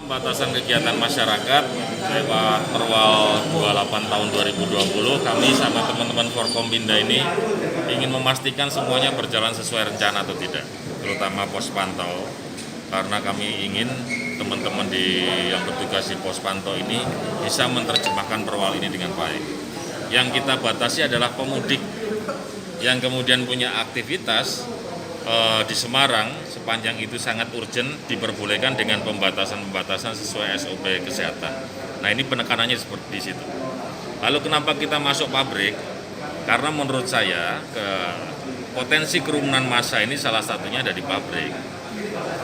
Pembatasan kegiatan masyarakat lewat Perwal 28 tahun 2020, kami sama teman-teman Forkompinda ini ingin memastikan semuanya berjalan sesuai rencana atau tidak, terutama pos pantau, karena kami ingin teman-teman yang bertugas di pos pantau ini bisa menerjemahkan Perwal ini dengan baik. Yang kita batasi adalah pemudik yang kemudian punya aktivitas di Semarang sepanjang itu sangat urgent diperbolehkan dengan pembatasan-pembatasan sesuai SOP kesehatan. Nah, ini penekanannya seperti di situ. Lalu kenapa kita masuk pabrik? Karena menurut saya potensi kerumunan massa ini salah satunya ada di pabrik.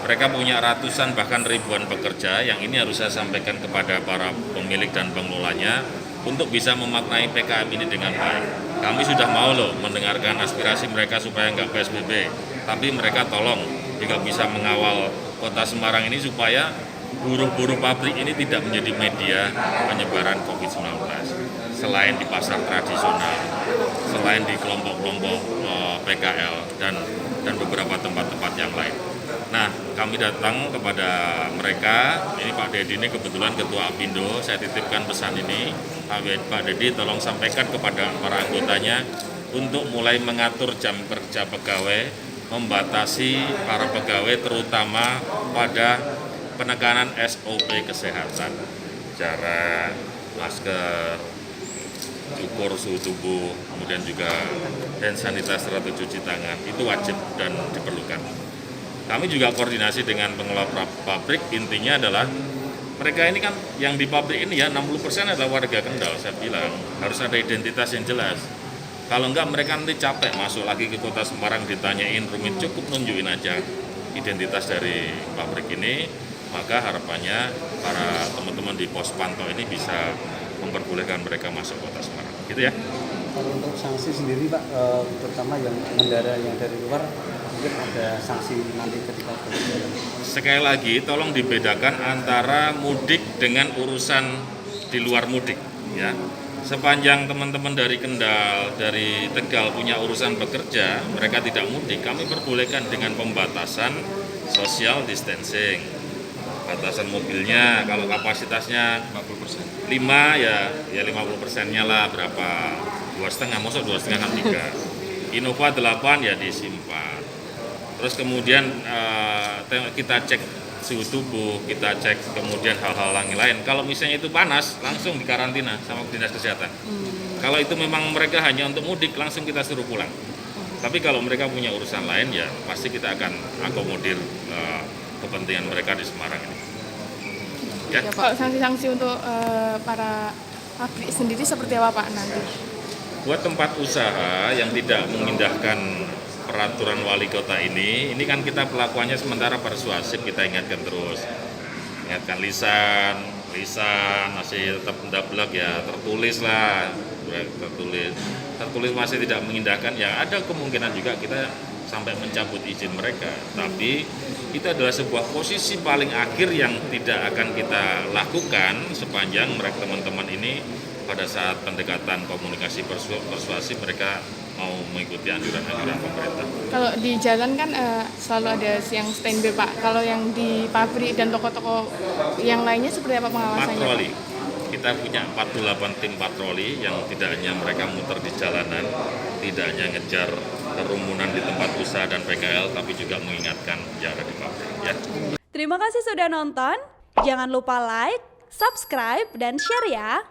Mereka punya ratusan bahkan ribuan pekerja yang ini harus saya sampaikan kepada para pemilik dan pengelolanya untuk bisa memaknai PKM ini dengan baik. Kami sudah mau loh mendengarkan aspirasi mereka supaya nggak PSBB, tapi mereka tolong juga bisa mengawal kota Semarang ini supaya buruh-buruh pabrik ini tidak menjadi media penyebaran COVID-19. Selain di pasar tradisional, selain di kelompok-kelompok PKL dan beberapa tempat-tempat yang lain. Nah, kami datang kepada mereka, ini Pak Dedi ini kebetulan Ketua Apindo, saya titipkan pesan ini, Pak Dedi tolong sampaikan kepada para anggotanya untuk mulai mengatur jam kerja pegawai, membatasi para pegawai terutama pada penekanan SOP kesehatan, jarak, masker, ukur suhu tubuh, kemudian juga hand sanitizer atau cuci tangan, itu wajib dan diperlukan. Kami juga koordinasi dengan pengelola pabrik, intinya adalah mereka ini kan yang di pabrik ini ya 60% adalah warga Kendal, saya bilang harus ada identitas yang jelas. Kalau enggak mereka nanti capek masuk lagi ke kota Semarang ditanyain rumit, cukup nunjukin aja identitas dari pabrik ini, maka harapannya para teman-teman di pos pantau ini bisa memperbolehkan mereka masuk kota Semarang, gitu ya. Kalau untuk sanksi sendiri Pak, terutama yang pengendara yang dari luar, mungkin ada sanksi nanti ketika berjalan. Sekali lagi, tolong dibedakan antara mudik dengan urusan di luar mudik, ya. Sepanjang teman-teman dari Kendal, dari Tegal punya urusan bekerja, mereka tidak mudik, kami perbolehkan dengan pembatasan social distancing. Batasan mobilnya, kalau kapasitasnya 50%. 5 ya 50%-nya lah berapa? 2,5, maksud 2,5 kan 3. Innova 8 ya disimpan. Terus kemudian kita cek suhu tubuh, kita cek kemudian hal-hal lain. Kalau misalnya itu panas, langsung dikarantina sama dinas kesehatan. Kalau itu memang mereka hanya untuk mudik, langsung kita suruh pulang. Tapi kalau mereka punya urusan lain, ya pasti kita akan akomodir kepentingan mereka di Semarang ini. Ya, Pak, sanksi-sanksi untuk para pabrik sendiri seperti apa Pak nanti? Buat tempat usaha yang tidak mengindahkan peraturan wali kota ini kan kita pelakuannya sementara persuasif, kita ingatkan terus. Ingatkan lisan masih tetap mendablek ya, tertulis masih tidak mengindahkan, ya ada kemungkinan juga kita sampai mencabut izin mereka. Tapi itu adalah sebuah posisi paling akhir yang tidak akan kita lakukan sepanjang mereka teman-teman ini pada saat pendekatan komunikasi persuasif mereka mau mengikuti anjuran-anjuran pemerintah. Kalau di jalan kan selalu ada yang standby Pak. Kalau yang di pabrik dan toko-toko yang lainnya seperti apa pengawasannya? Patroli. Kita punya 48 tim patroli yang tidak hanya mereka muter di jalanan, tidak hanya ngejar kerumunan di tempat usaha dan PKL, tapi juga mengingatkan yang ada di pabrik. Ya. Terima kasih sudah nonton. Jangan lupa like, subscribe, dan share ya.